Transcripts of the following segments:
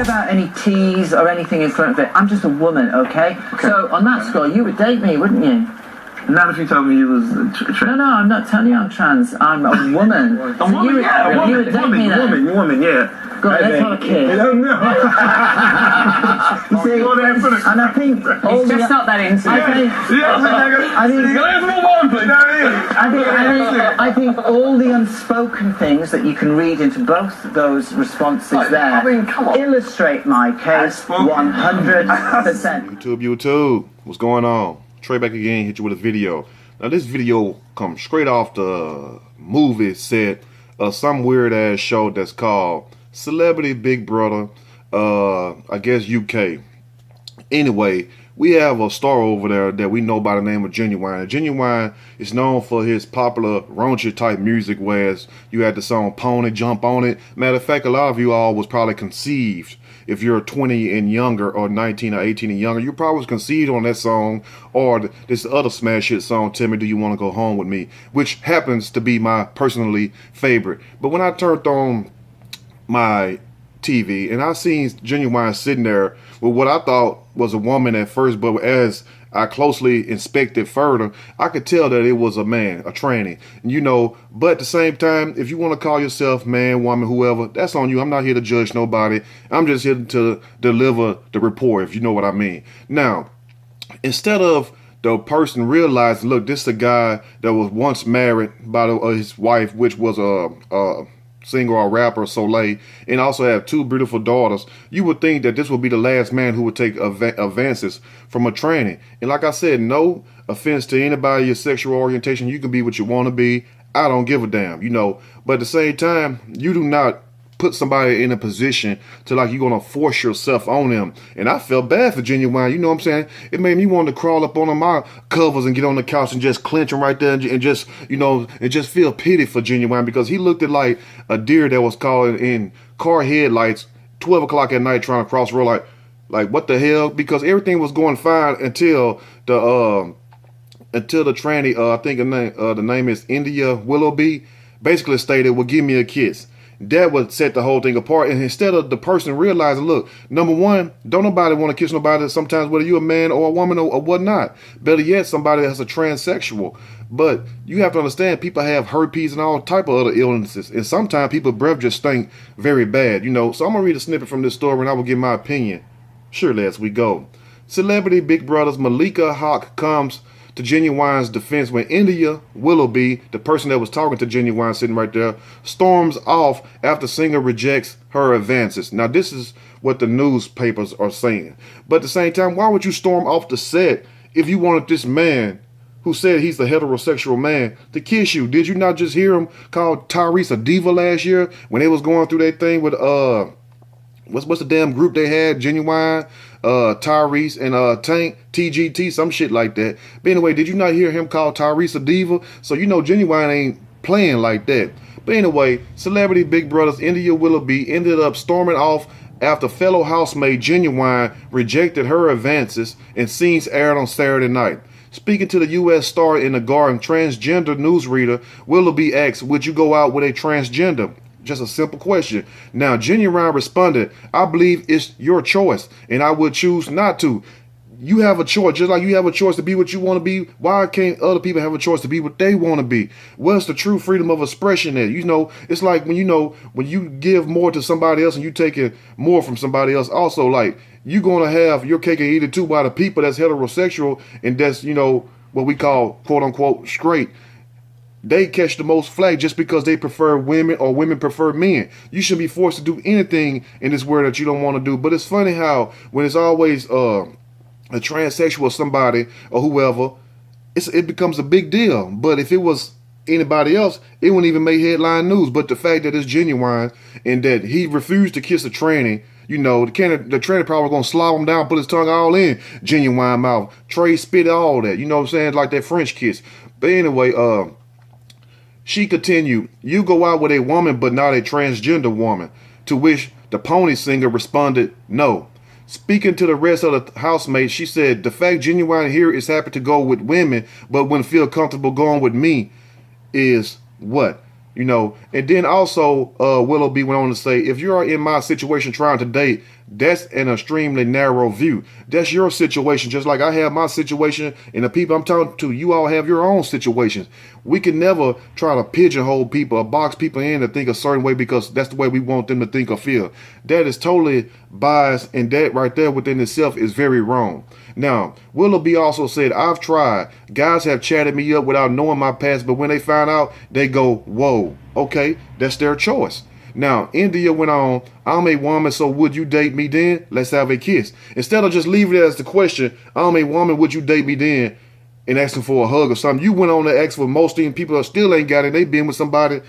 worry about any T's or anything in front of it. I'm just a woman, okay? So on that score, you would date me, wouldn't you? Not if you told me you was trans. No, I'm not telling you I'm trans. I'm a woman. A woman, You would date me then. Woman, yeah. Go on, let's have a kiss. You see, and I think all it's just not that into it. I think all the unspoken things that you can read into both those responses there illustrate my case 100%. YouTube, what's going on? Trey back again, hit you with a video. Now this video comes straight off the movie set of some weird ass show that's called Celebrity Big Brother, I guess UK. Anyway, we have a star over there that we know by the name of Ginuwine. Ginuwine is known for his popular raunchy type music, whereas you had the song Pony, Jump On It. Matter of fact, a lot of you all was probably conceived. If you're 20 and younger, or 19 or 18 and younger, you probably was conceived on that song, or this other smash hit song, Tell Me Do You Want to Go Home With Me, which happens to be my personally favorite. But when I turned on my TV and I seen Ginuwine sitting there with what I thought was a woman at first, but as I closely inspected further, I could tell that it was a man, a tranny, you know. But at the same time, if you want to call yourself man, woman, whoever, that's on you. I'm not here to judge nobody. I'm just here to deliver the report, if you know what I mean. Now, instead of the person realizing, look, this is a guy that was once married by his wife, which was a singer or rapper, Soleil, and also have two beautiful daughters, you would think that this would be the last man who would take advances from a tranny. And like I said, no offense to anybody, your sexual orientation, you can be what you want to be. I don't give a damn, you know. But at the same time, you do not put somebody in a position to like you're gonna force yourself on them. And I felt bad for Ginuwine, you know what I'm saying? It made me want to crawl up on my covers and get on the couch and just clench him right there and just, you know, and just feel pity for Ginuwine, because he looked at like a deer that was caught in car headlights 12 o'clock at night trying to cross the road, like what the hell? Because everything was going fine until the tranny, I think the name is India Willoughby, basically stated, well, give me a kiss. That would set the whole thing apart. And instead of the person realizing, look, number one, don't nobody want to kiss nobody sometimes, whether you're a man or a woman or whatnot. Better yet, somebody that's a transsexual. But you have to understand, people have herpes and all type of other illnesses. And sometimes people's breath just stink very bad, you know. So I'm going to read a snippet from this story and I will give my opinion. Surely as we go. Celebrity Big Brother's Malika Hawk comes to Ginuwine's defense when India Willoughby, the person that was talking to Ginuwine sitting right there, storms off after singer rejects her advances. Now this is what the newspapers are saying. But at the same time, why would you storm off the set if you wanted this man who said he's the heterosexual man to kiss you? Did you not just hear him call Tyrese a diva last year when they was going through that thing with what's the damn group they had? Ginuwine, Tyrese, and Tank, TGT, some shit like that. But anyway, did you not hear him call Tyrese a diva? So you know Ginuwine ain't playing like that. But anyway, Celebrity Big Brother's India Willoughby ended up storming off after fellow housemate Ginuwine rejected her advances and scenes aired on Saturday night. Speaking to the U.S. Star in the Garden transgender newsreader, Willoughby asked, would you go out with a transgender? Just a simple question. Now, Ginuwine responded, I believe it's your choice, and I would choose not to. You have a choice, just like you have a choice to be what you want to be. Why can't other people have a choice to be what they want to be? What's the true freedom of expression there? You know, it's like when you give more to somebody else and you take it more from somebody else. Also, like, you're going to have your cake and eat it too by the people that's heterosexual and that's, you know, what we call, quote unquote, straight. They catch the most flack just because they prefer women or women prefer men. You shouldn't be forced to do anything in this world that you don't want to do. But it's funny how when it's always a transsexual or somebody or whoever, it becomes a big deal. But if it was anybody else, it wouldn't even make headline news. But the fact that it's Ginuwine and that he refused to kiss a tranny, you know, the tranny probably gonna slob him down, put his tongue all in Ginuwine mouth, Trey spit all that, you know what I'm saying, like that French kiss. But anyway, she continued, you go out with a woman but not a transgender woman, to which the pony singer responded, no. Speaking to the rest of the housemates, she said, the fact Ginuwine here is happy to go with women but wouldn't feel comfortable going with me is what? You know, and then also Willoughby went on to say, if you are in my situation trying to date, that's an extremely narrow view. That's your situation, just like I have my situation, and the people I'm talking to, you all have your own situations. We can never try to pigeonhole people or box people in to think a certain way because that's the way we want them to think or feel. That is totally biased, and that right there within itself is very wrong. Now, Willoughby also said, I've tried. Guys have chatted me up without knowing my past, but when they find out, they go, whoa, okay, that's their choice. Now, India went on, I'm a woman, so would you date me then? Let's have a kiss. Instead of just leaving it as the question, I'm a woman, would you date me then? And asking for a hug or something. You went on to ask for most of these people that still ain't got it. They've been with somebody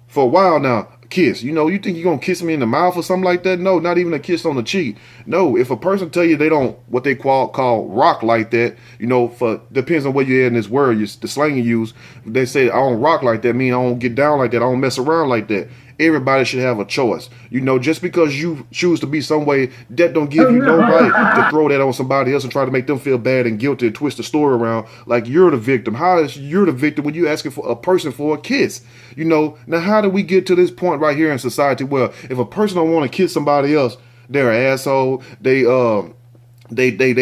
for a while now. Kiss. You know, you think you're going to kiss me in the mouth or something like that? No, not even a kiss on the cheek. No, if a person tell you they don't, what they call rock like that, you know, depends on where you're at in this world, the slang you use. They say I don't rock like that, mean I don't get down like that, I don't mess around like that. Everybody should have a choice. You know, just because you choose to be some way, that don't give you no right to throw that on somebody else and try to make them feel bad and guilty and twist the story around like you're the victim. How is you're the victim when you asking for a person for a kiss? You know, now how do we get to this point right here in society where if a person don't want to kiss somebody else, they're an asshole, they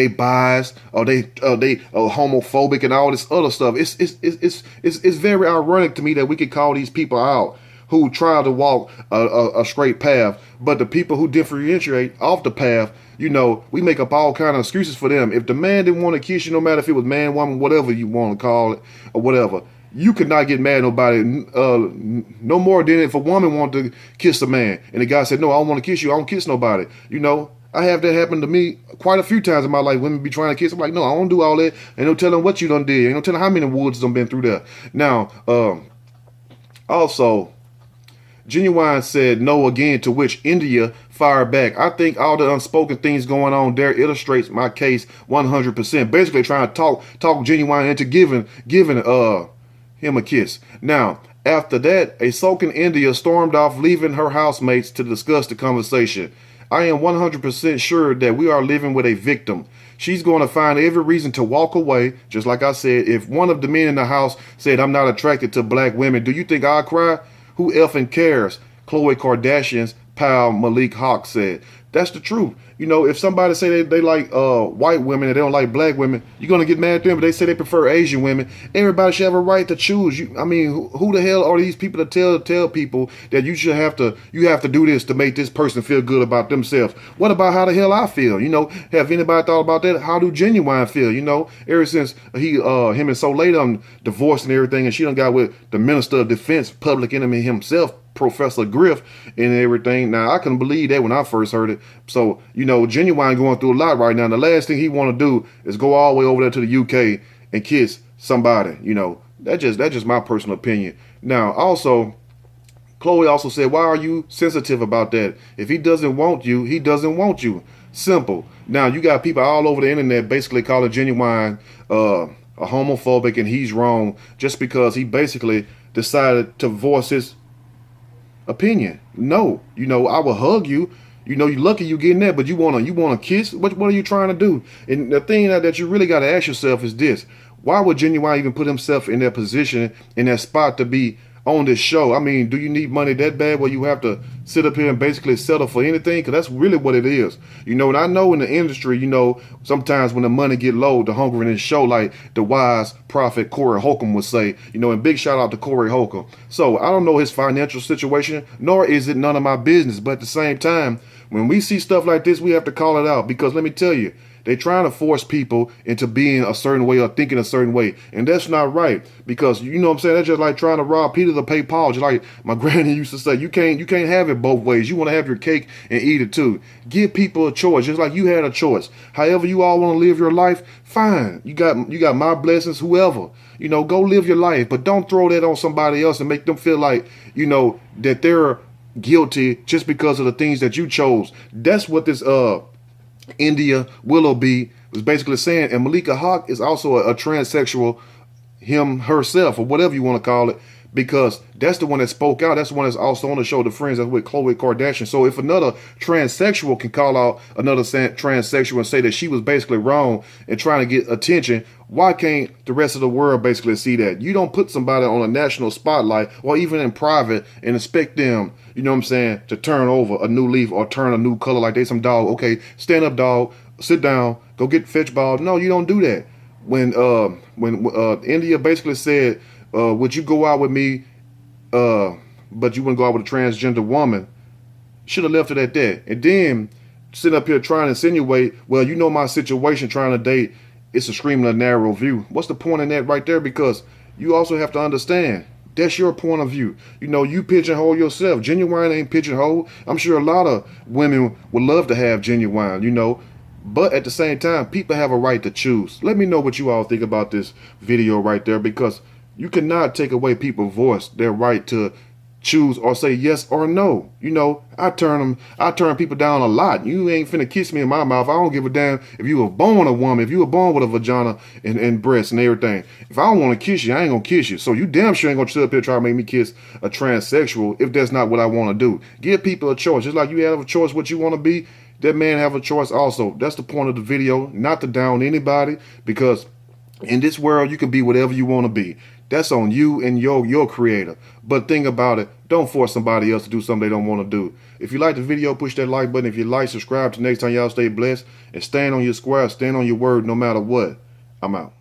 biased, or they homophobic and all this other stuff. It's very ironic to me that we could call these people out who try to walk a straight path, but the people who differentiate off the path, you know, we make up all kind of excuses for them. If the man didn't want to kiss you, no matter if it was man, woman, whatever you want to call it, or whatever, you could not get mad at nobody, no more than if a woman wanted to kiss a man, and the guy said, no, I don't want to kiss you, I don't kiss nobody. You know, I have that happen to me quite a few times in my life. Women be trying to kiss. I'm like, no, I don't do all that. Ain't no telling what you done did. Ain't no telling how many woods done been through there. Now, also, Ginuwine said no again, to which India fired back. I think all the unspoken things going on there illustrates my case 100%. Basically trying to talk Ginuwine into giving him a kiss. Now, after that, a sulking India stormed off, leaving her housemates to discuss the conversation. I am 100% sure that we are living with a victim. She's going to find every reason to walk away. Just like I said, if one of the men in the house said, I'm not attracted to black women, do you think I'd cry? Who effing cares? Khloe Kardashian's pal Malik Hawk said. That's the truth. You know, if somebody say they like white women and they don't like black women, you're going to get mad at them. But they say they prefer Asian women. Everybody should have a right to choose. I mean, who the hell are these people to tell people that you have to do this to make this person feel good about themselves? What about how the hell I feel? You know, have anybody thought about that? How do Ginuwine feel? You know, ever since him and Soleil done divorced and everything, and she done got with the Minister of Defense, public enemy himself, Professor Griff, and everything. Now, I couldn't believe that when I first heard it. So, you know, Ginuwine going through a lot right now. And the last thing he want to do is go all the way over there to the UK and kiss somebody. You know, that's just my personal opinion. Now, also, Khloe also said, why are you sensitive about that? If he doesn't want you, he doesn't want you. Simple. Now, you got people all over the internet basically calling Ginuwine a homophobic, and he's wrong just because he basically decided to voice his opinion. No, you know, I will hug you. You know, you're lucky you getting that, but you wanna kiss? What are you trying to do? And the thing that you really got to ask yourself is this: why would Ginuwine even put himself in that position, in that spot to be on this show? I mean, do you need money that bad where you have to sit up here and basically settle for anything? Because that's really what it is. You know, and I know in the industry, you know, sometimes when the money get low, the hunger in this show, like the wise prophet Corey Holcomb would say, you know, and big shout out to Corey Holcomb. So I don't know his financial situation, nor is it none of my business. But at the same time, when we see stuff like this, we have to call it out, because let me tell you, they're trying to force people into being a certain way or thinking a certain way. And that's not right, because, you know what I'm saying, that's just like trying to rob Peter to pay Paul. Just like my granny used to say, you can't have it both ways. You want to have your cake and eat it too. Give people a choice, just like you had a choice. However you all want to live your life, fine. You got my blessings, whoever. You know, go live your life, but don't throw that on somebody else and make them feel like, you know, that they're guilty just because of the things that you chose. That's what this India Willoughby was basically saying. And Malika Hawk is also a transsexual, herself, or whatever you want to call it. because that's the one that spoke out. That's the one that's also on the show, The Friends, that's with Khloe Kardashian. So if another transsexual can call out another transsexual and say that she was basically wrong and trying to get attention, why can't the rest of the world basically see that? You don't put somebody on a national spotlight or even in private and expect them, you know what I'm saying, to turn over a new leaf or turn a new color like they some dog. Okay, stand up, dog. Sit down. Go get fetch ball. No, you don't do that. When India basically said, would you go out with me, but you wouldn't go out with a transgender woman, should have left it at that. And then sitting up here trying to insinuate, well, you know my situation trying to date, it's a screaming a narrow view. What's the point in that right there? Because you also have to understand, that's your point of view. You know, you pigeonhole yourself. Ginuwine ain't pigeonhole. I'm sure a lot of women would love to have Ginuwine, you know. But at the same time, people have a right to choose. Let me know what you all think about this video right there, because you cannot take away people's voice, their right to choose or say yes or no. You know, I turn people down a lot. You ain't finna kiss me in my mouth. I don't give a damn if you were born a woman, if you were born with a vagina and breasts and everything. If I don't want to kiss you, I ain't gonna kiss you. So you damn sure ain't gonna sit up here try to make me kiss a transsexual if that's not what I want to do. Give people a choice. Just like you have a choice what you want to be, that man have a choice also. That's the point of the video, not to down anybody, because in this world you can be whatever you want to be. That's on you and your creator. But think about it, don't force somebody else to do something they don't want to do. If you like the video, push that like button. If you like, subscribe. Till next time, y'all stay blessed and stand on your square, stand on your word no matter what. I'm out.